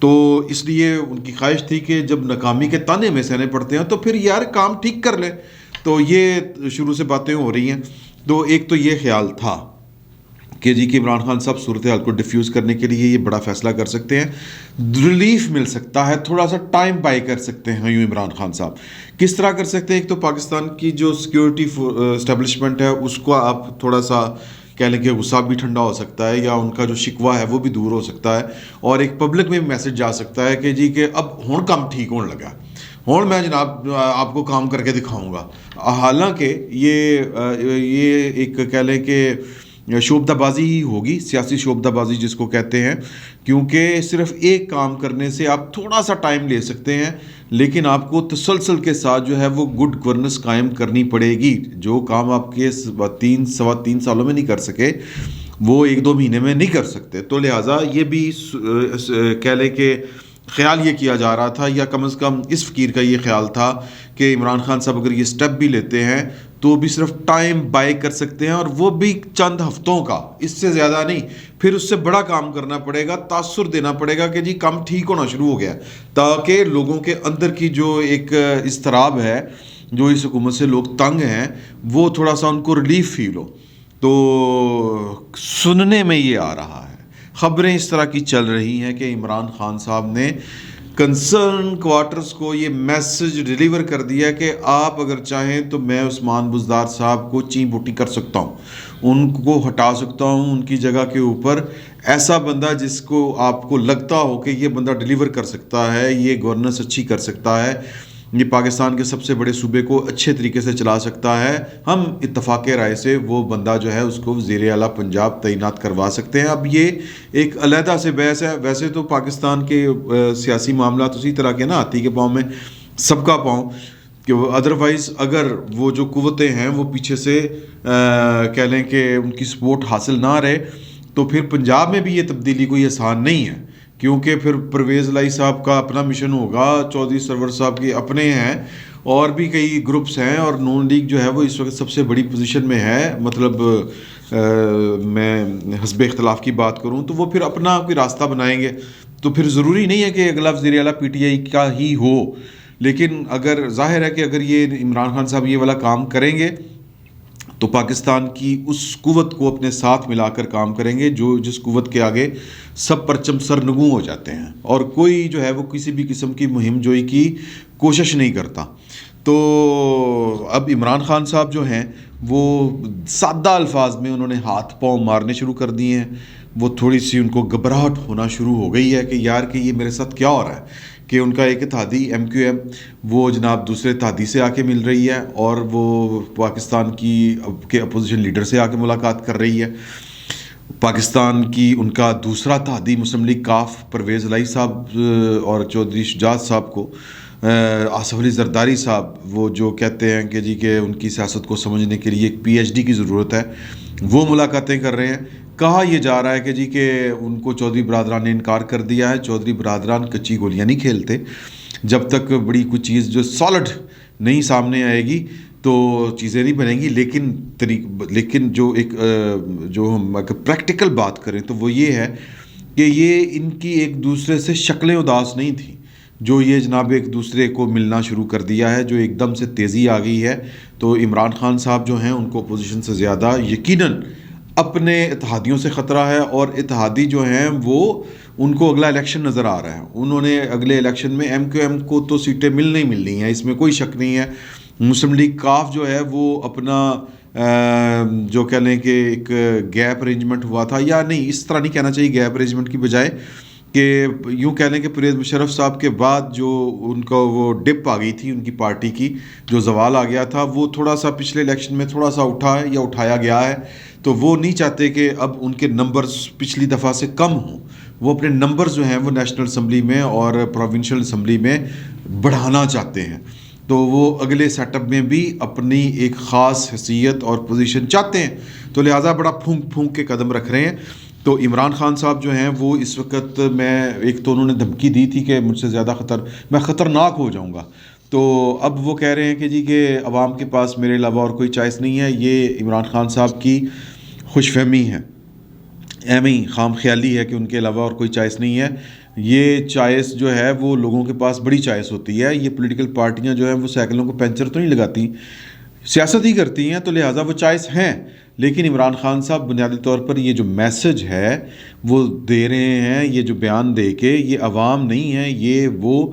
تو اس لیے ان کی خواہش تھی کہ جب ناکامی کے تانے میں سہنے پڑتے ہیں تو پھر یار کام ٹھیک کر لیں. تو یہ شروع سے باتیں ہو رہی ہیں. تو ایک تو یہ خیال تھا کہ جی کہ عمران خان صاحب صورتحال کو ڈیفیوز کرنے کے لیے یہ بڑا فیصلہ کر سکتے ہیں, ریلیف مل سکتا ہے, تھوڑا سا ٹائم بائی کر سکتے ہیں یوں عمران خان صاحب. کس طرح کر سکتے ہیں؟ ایک تو پاکستان کی جو سیکیورٹی اسٹیبلشمنٹ ہے اس کو آپ تھوڑا سا کہہ لیں کہ غصہ بھی ٹھنڈا ہو سکتا ہے, یا ان کا جو شکوہ ہے وہ بھی دور ہو سکتا ہے, اور ایک پبلک میں میسج جا سکتا ہے کہ جی کہ اب ہون کام ٹھیک ہونے لگا, ہون میں جناب آپ کو کام کر کے دکھاؤں گا. حالانکہ یہ ایک کہہ لیں کہ شعبدہ بازی ہی ہوگی, سیاسی شعبدہ بازی جس کو کہتے ہیں, کیونکہ صرف ایک کام کرنے سے آپ تھوڑا سا ٹائم لے سکتے ہیں, لیکن آپ کو تسلسل کے ساتھ جو ہے وہ گڈ گورننس قائم کرنی پڑے گی. جو کام آپ کے سوا تین سالوں میں نہیں کر سکے وہ 1-2 مہینے میں نہیں کر سکتے. تو لہٰذا یہ بھی کہہ لیں کہ خیال یہ کیا جا رہا تھا, یا کم از کم اس فقیر کا یہ خیال تھا کہ عمران خان صاحب اگر یہ سٹیپ بھی لیتے ہیں تو بھی صرف ٹائم بائی کر سکتے ہیں, اور وہ بھی چند ہفتوں کا, اس سے زیادہ نہیں. پھر اس سے بڑا کام کرنا پڑے گا, تاثر دینا پڑے گا کہ جی کام ٹھیک ہونا شروع ہو گیا, تاکہ لوگوں کے اندر کی جو ایک اضطراب ہے, جو اس حکومت سے لوگ تنگ ہیں, وہ تھوڑا سا ان کو ریلیف فیل ہو. تو سننے میں یہ آ رہا ہے, خبریں اس طرح کی چل رہی ہیں کہ عمران خان صاحب نے کنسرن کوارٹرز کو یہ میسج ڈیلیور کر دیا کہ آپ اگر چاہیں تو میں عثمان بزدار صاحب کو چین بوٹی کر سکتا ہوں, ان کو ہٹا سکتا ہوں, ان کی جگہ کے اوپر ایسا بندہ جس کو آپ کو لگتا ہو کہ یہ بندہ ڈیلیور کر سکتا ہے, یہ گورننس اچھی کر سکتا ہے, یہ پاکستان کے سب سے بڑے صوبے کو اچھے طریقے سے چلا سکتا ہے, ہم اتفاق رائے سے وہ بندہ جو ہے اس کو وزیر اعلیٰ پنجاب تعینات کروا سکتے ہیں. اب یہ ایک علیحدہ سے بحث ہے. ویسے تو پاکستان کے سیاسی معاملات اسی طرح کے نا, ہاتھی کے پاؤں میں سب کا پاؤں, کہ ادروائز اگر وہ جو قوتیں ہیں وہ پیچھے سے کہہ لیں کہ ان کی سپورٹ حاصل نہ رہے تو پھر پنجاب میں بھی یہ تبدیلی کوئی آسان نہیں ہے, کیونکہ پھر پرویز الہی صاحب کا اپنا مشن ہوگا, چودھری سرور صاحب کے اپنے ہیں, اور بھی کئی گروپس ہیں, اور نون لیگ جو ہے وہ اس وقت سب سے بڑی پوزیشن میں ہے. مطلب میں حزب اختلاف کی بات کروں تو وہ پھر اپنا کوئی راستہ بنائیں گے, تو پھر ضروری نہیں ہے کہ اگلا وزیر اعلیٰ پی ٹی آئی کا ہی ہو. لیکن اگر ظاہر ہے کہ اگر یہ عمران خان صاحب یہ والا کام کریں گے تو پاکستان کی اس قوت کو اپنے ساتھ ملا کر کام کریں گے جس قوت کے آگے سب پرچم سرنگوں ہو جاتے ہیں, اور کوئی جو ہے وہ کسی بھی قسم کی مہم جوئی کی کوشش نہیں کرتا. تو اب عمران خان صاحب جو ہیں وہ سادہ الفاظ میں انہوں نے ہاتھ پاؤں مارنے شروع کر دیے ہیں. وہ تھوڑی سی ان کو گھبراہٹ ہونا شروع ہو گئی ہے کہ یار کہ یہ میرے ساتھ کیا ہو رہا ہے, کہ ان کا ایک اتحادی ایم کیو ایم وہ جناب دوسرے اتحادی سے آ کے مل رہی ہے, اور وہ پاکستان کے اپوزیشن لیڈر سے آ کے ملاقات کر رہی ہے. پاکستان کی ان کا دوسرا اتحادی مسلم لیگ کاف پرویز الہی صاحب اور چودھری شجاعت صاحب کو, آصف علی زرداری صاحب وہ جو کہتے ہیں کہ جی کہ ان کی سیاست کو سمجھنے کے لیے ایک پی ایچ ڈی کی ضرورت ہے, وہ ملاقاتیں کر رہے ہیں. کہا یہ جا رہا ہے کہ جی کہ ان کو چودھری برادران نے انکار کر دیا ہے. چودھری برادران کچی گولیاں نہیں کھیلتے, جب تک بڑی کوئی چیز جو سالڈ نہیں سامنے آئے گی تو چیزیں نہیں بنیں گی. لیکن جو ہم پریکٹیکل بات کریں تو وہ یہ ہے کہ یہ ان کی ایک دوسرے سے شکلیں اداس نہیں تھیں, جو یہ جناب ایک دوسرے کو ملنا شروع کر دیا ہے, جو ایک دم سے تیزی آ گئی ہے. تو عمران خان صاحب جو ہیں ان کو اپوزیشن سے زیادہ یقیناً اپنے اتحادیوں سے خطرہ ہے, اور اتحادی جو ہیں وہ ان کو اگلا الیکشن نظر آ رہا ہے. انہوں نے اگلے الیکشن میں ایم کیو ایم کو تو سیٹیں ملنی ہیں, اس میں کوئی شک نہیں ہے. مسلم لیگ کاف جو ہے وہ اپنا جو کہہ لیں کہ ایک گیپ ارینجمنٹ ہوا تھا, یا نہیں اس طرح نہیں کہنا چاہیے گیپ ارینجمنٹ کی بجائے, کہ یوں کہہ لیں کہ پرویز مشرف صاحب کے بعد جو ان کا وہ ڈپ آ گئی تھی ان کی پارٹی کی, جو زوال آ گیا تھا, وہ تھوڑا سا پچھلے الیکشن میں تھوڑا سا اٹھا ہے یا اٹھایا گیا ہے. تو وہ نہیں چاہتے کہ اب ان کے نمبرز پچھلی دفعہ سے کم ہوں, وہ اپنے نمبرز جو ہیں وہ نیشنل اسمبلی میں اور پروونشل اسمبلی میں بڑھانا چاہتے ہیں. تو وہ اگلے سیٹ اپ میں بھی اپنی ایک خاص حیثیت اور پوزیشن چاہتے ہیں, تو لہٰذا بڑا پھونک کے قدم رکھ رہے ہیں. تو عمران خان صاحب جو ہیں وہ اس وقت, میں ایک تو انہوں نے دھمکی دی تھی کہ مجھ سے زیادہ میں خطرناک ہو جاؤں گا, تو اب وہ کہہ رہے ہیں کہ جی کہ عوام کے پاس میرے علاوہ اور کوئی چوائس نہیں ہے. یہ عمران خان صاحب کی خوش فہمی ہے. ایم ہی خام خیالی ہے کہ ان کے علاوہ اور کوئی چوائس نہیں ہے. یہ چوائس جو ہے وہ لوگوں کے پاس بڑی چوائس ہوتی ہے. یہ پولیٹیکل پارٹیاں جو ہیں وہ سائیکلوں کو پنچر تو نہیں لگاتی, سیاست ہی کرتی ہیں, تو لہٰذا وہ چوائس ہیں. لیکن عمران خان صاحب بنیادی طور پر یہ جو میسج ہے وہ دے رہے ہیں, یہ جو بیان دے کے, یہ عوام نہیں ہے, یہ وہ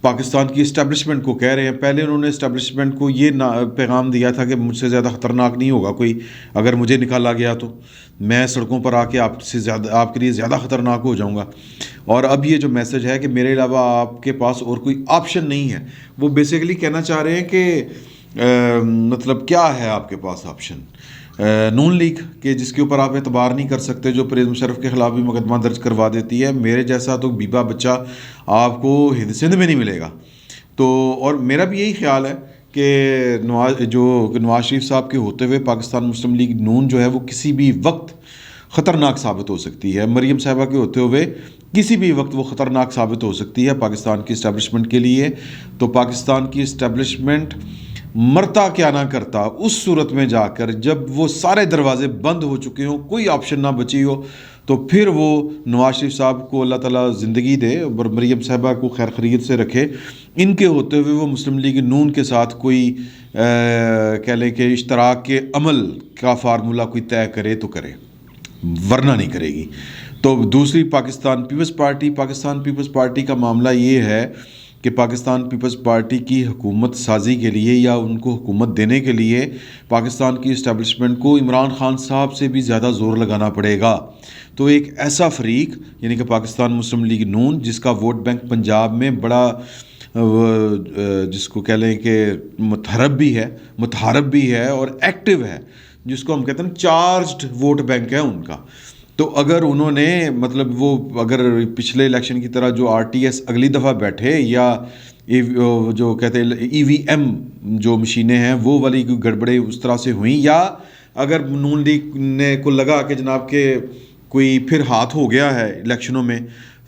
پاکستان کی اسٹیبلشمنٹ کو کہہ رہے ہیں. پہلے انہوں نے اسٹیبلشمنٹ کو یہ پیغام دیا تھا کہ مجھ سے زیادہ خطرناک نہیں ہوگا کوئی, اگر مجھے نکالا گیا تو میں سڑکوں پر آ کے آپ کے لیے زیادہ خطرناک ہو جاؤں گا. اور اب یہ جو میسج ہے کہ میرے علاوہ آپ کے پاس اور کوئی آپشن نہیں ہے, وہ بیسیکلی کہنا چاہ رہے ہیں کہ مطلب کیا ہے آپ کے پاس آپشن؟ نون لیگ کہ جس کے اوپر آپ اعتبار نہیں کر سکتے, جو پرویز مشرف کے خلاف بھی مقدمہ درج کروا دیتی ہے. میرے جیسا تو بیبا بچہ آپ کو ہند سندھ میں نہیں ملے گا. تو اور میرا بھی یہی خیال ہے کہ نواز شریف صاحب کے ہوتے ہوئے پاکستان مسلم لیگ نون جو ہے وہ کسی بھی وقت خطرناک ثابت ہو سکتی ہے. مریم صاحبہ کے ہوتے ہوئے کسی بھی وقت وہ خطرناک ثابت ہو سکتی ہے پاکستان کی اسٹیبلشمنٹ کے لیے. تو پاکستان کی اسٹیبلشمنٹ مرتا کیا نہ کرتا اس صورت میں جا کر جب وہ سارے دروازے بند ہو چکے ہوں, کوئی آپشن نہ بچی ہو, تو پھر وہ نواز شریف صاحب کو اللہ تعالیٰ زندگی دے اور مریم صاحبہ کو خیر خیریت سے رکھے. ان کے ہوتے ہوئے وہ مسلم لیگ نون کے ساتھ کوئی کہہ لیں کہ اشتراک کے عمل کا فارمولہ کوئی طے کرے تو کرے, ورنہ نہیں کرے گی. تو دوسری پاکستان پیپلز پارٹی کا معاملہ یہ ہے کہ پاکستان پیپلز پارٹی کی حکومت سازی کے لیے یا ان کو حکومت دینے کے لیے پاکستان کی اسٹیبلشمنٹ کو عمران خان صاحب سے بھی زیادہ زور لگانا پڑے گا. تو ایک ایسا فریق یعنی کہ پاکستان مسلم لیگ نون, جس کا ووٹ بینک پنجاب میں بڑا جس کو کہہ لیں کہ متحرب بھی ہے اور ایکٹیو ہے, جس کو ہم کہتے ہیں چارجڈ ووٹ بینک ہے ان کا. تو اگر انہوں نے مطلب وہ اگر پچھلے الیکشن کی طرح جو RTS اگلی دفعہ بیٹھے یا جو کہتے ہیں EVM جو مشینیں ہیں وہ والی گڑبڑیں اس طرح سے ہوئیں, یا اگر نون لیگ نے کو لگا کہ جناب کہ کوئی پھر ہاتھ ہو گیا ہے الیکشنوں میں,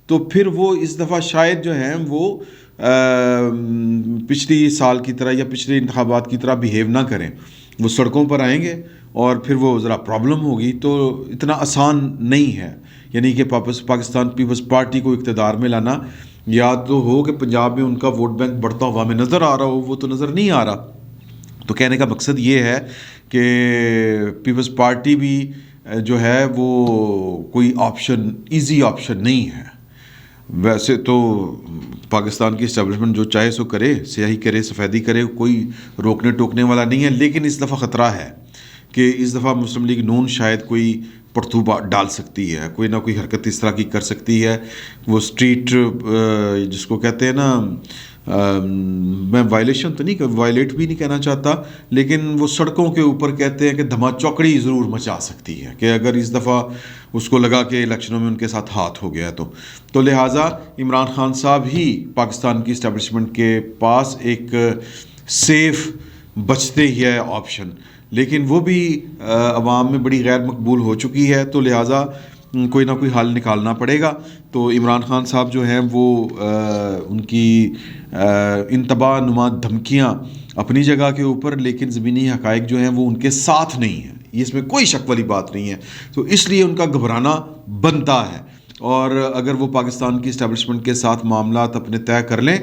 تو پھر وہ اس دفعہ شاید جو ہیں وہ پچھلی سال کی طرح یا پچھلے انتخابات کی طرح بیہیو نہ کریں. وہ سڑکوں پر آئیں گے اور پھر وہ ذرا پرابلم ہوگی. تو اتنا آسان نہیں ہے, یعنی کہ پاکستان پیپلز پارٹی کو اقتدار میں لانا. یا تو ہو کہ پنجاب میں ان کا ووٹ بینک بڑھتا ہوا ہمیں نظر آ رہا ہو, وہ تو نظر نہیں آ رہا. تو کہنے کا مقصد یہ ہے کہ پیپلز پارٹی بھی جو ہے وہ کوئی ایزی آپشن نہیں ہے. ویسے تو پاکستان کی اسٹیبلشمنٹ جو چاہے سو کرے, سیاہی کرے سفیدی کرے, کوئی روکنے ٹوکنے والا نہیں ہے. لیکن اس دفعہ خطرہ ہے کہ اس دفعہ مسلم لیگ نون شاید کوئی پرتو ڈال سکتی ہے, کوئی نہ کوئی حرکت اس طرح کی کر سکتی ہے. وہ اسٹریٹ جس کو کہتے ہیں نا, میں وائلیشن تو نہیں, وائلیٹ بھی نہیں کہنا چاہتا, لیکن وہ سڑکوں کے اوپر کہتے ہیں کہ دھما چوکڑی ضرور مچا سکتی ہے کہ اگر اس دفعہ اس کو لگا کہ الیکشنوں میں ان کے ساتھ ہاتھ ہو گیا تو لہٰذا عمران خان صاحب ہی پاکستان کی اسٹیبلشمنٹ کے پاس ایک سیف بچتے ہی ہے آپشن. لیکن وہ بھی عوام میں بڑی غیر مقبول ہو چکی ہے, تو لہٰذا کوئی نہ کوئی حل نکالنا پڑے گا. تو عمران خان صاحب جو ہیں وہ ان کی انتباہ نما دھمکیاں اپنی جگہ کے اوپر, لیکن زمینی حقائق جو ہیں وہ ان کے ساتھ نہیں ہیں, اس میں کوئی شک والی بات نہیں ہے. تو اس لیے ان کا گھبرانا بنتا ہے. اور اگر وہ پاکستان کی اسٹیبلشمنٹ کے ساتھ معاملات اپنے طے کر لیں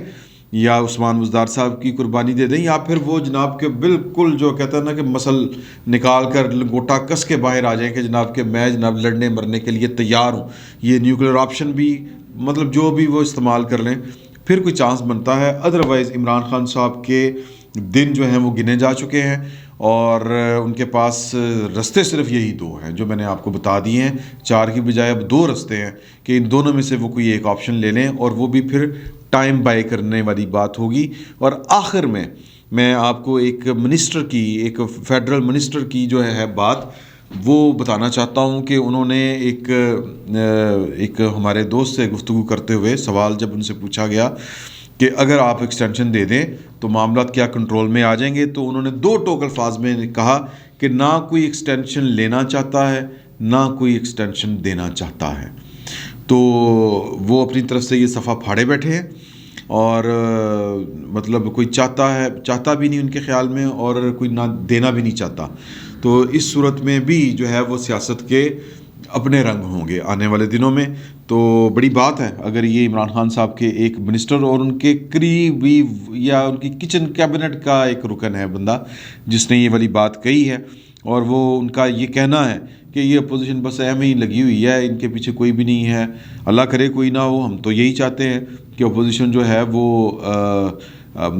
یا عثمان بزدار صاحب کی قربانی دے دیں, یا پھر وہ جناب کے بالکل جو کہتا ہے نا کہ مسل نکال کر لنگوٹا کس کے باہر آ جائیں کہ جناب کہ میں جناب لڑنے مرنے کے لیے تیار ہوں, یہ نیوکلیر آپشن بھی مطلب جو بھی وہ استعمال کر لیں, پھر کوئی چانس بنتا ہے. ادروائز عمران خان صاحب کے دن جو ہیں وہ گنے جا چکے ہیں, اور ان کے پاس رستے صرف یہی دو ہیں جو میں نے آپ کو بتا دیے ہیں. 4 کی بجائے اب 2 رستے ہیں کہ ان دونوں میں سے وہ کوئی ایک آپشن لے لیں, اور وہ بھی پھر ٹائم بائی کرنے والی بات ہوگی. اور آخر میں آپ کو ایک فیڈرل منسٹر کی جو ہے بات وہ بتانا چاہتا ہوں کہ انہوں نے ایک ہمارے دوست سے گفتگو کرتے ہوئے سوال جب ان سے پوچھا گیا کہ اگر آپ ایکسٹینشن دے دیں تو معاملات کیا کنٹرول میں آ جائیں گے, تو انہوں نے 2 ٹوک الفاظ میں کہا کہ نہ کوئی ایکسٹینشن لینا چاہتا ہے نہ کوئی ایکسٹینشن دینا چاہتا ہے. تو وہ اپنی طرف سے یہ صفحہ پھاڑے بیٹھے ہیں, اور مطلب کوئی چاہتا بھی نہیں ان کے خیال میں, اور کوئی نہ دینا بھی نہیں چاہتا. تو اس صورت میں بھی جو ہے وہ سیاست کے اپنے رنگ ہوں گے آنے والے دنوں میں. تو بڑی بات ہے اگر یہ عمران خان صاحب کے ایک منسٹر اور ان کے قریبی یا ان کی کچن کیبنٹ کا ایک رکن ہے بندہ جس نے یہ والی بات کہی ہے، اور وہ ان کا یہ کہنا ہے کہ یہ اپوزیشن بس ایم ہی لگی ہوئی ہے، ان کے پیچھے کوئی بھی نہیں ہے. اللہ کرے کوئی نہ ہو. ہم تو یہی چاہتے ہیں کہ اپوزیشن جو ہے وہ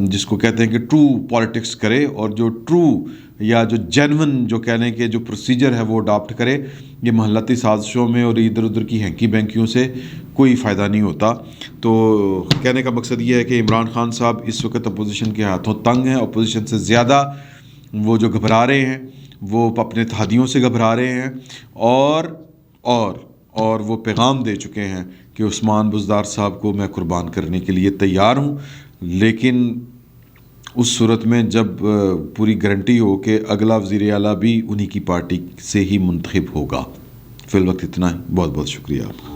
جس کو کہتے ہیں کہ ٹرو پالیٹکس کرے، اور جو ٹرو یا جو جینون جو کہنے کے جو پروسیجر ہے وہ اڈاپٹ کرے. یہ محلتی سازشوں میں اور ادھر ادھر کی ہینکی بینکیوں سے کوئی فائدہ نہیں ہوتا. تو کہنے کا مقصد یہ ہے کہ عمران خان صاحب اس وقت اپوزیشن کے ہاتھوں تنگ ہیں. اپوزیشن سے زیادہ وہ جو گھبرا رہے ہیں وہ اپنے اتحادیوں سے گھبرا رہے ہیں، اور وہ پیغام دے چکے ہیں کہ عثمان بزدار صاحب کو میں قربان کرنے کے لیے تیار ہوں، لیکن اس صورت میں جب پوری گارنٹی ہو کہ اگلا وزیر اعلیٰ بھی انہی کی پارٹی سے ہی منتخب ہوگا. فی الوقت اتنا ہی. بہت بہت شکریہ آپ کا.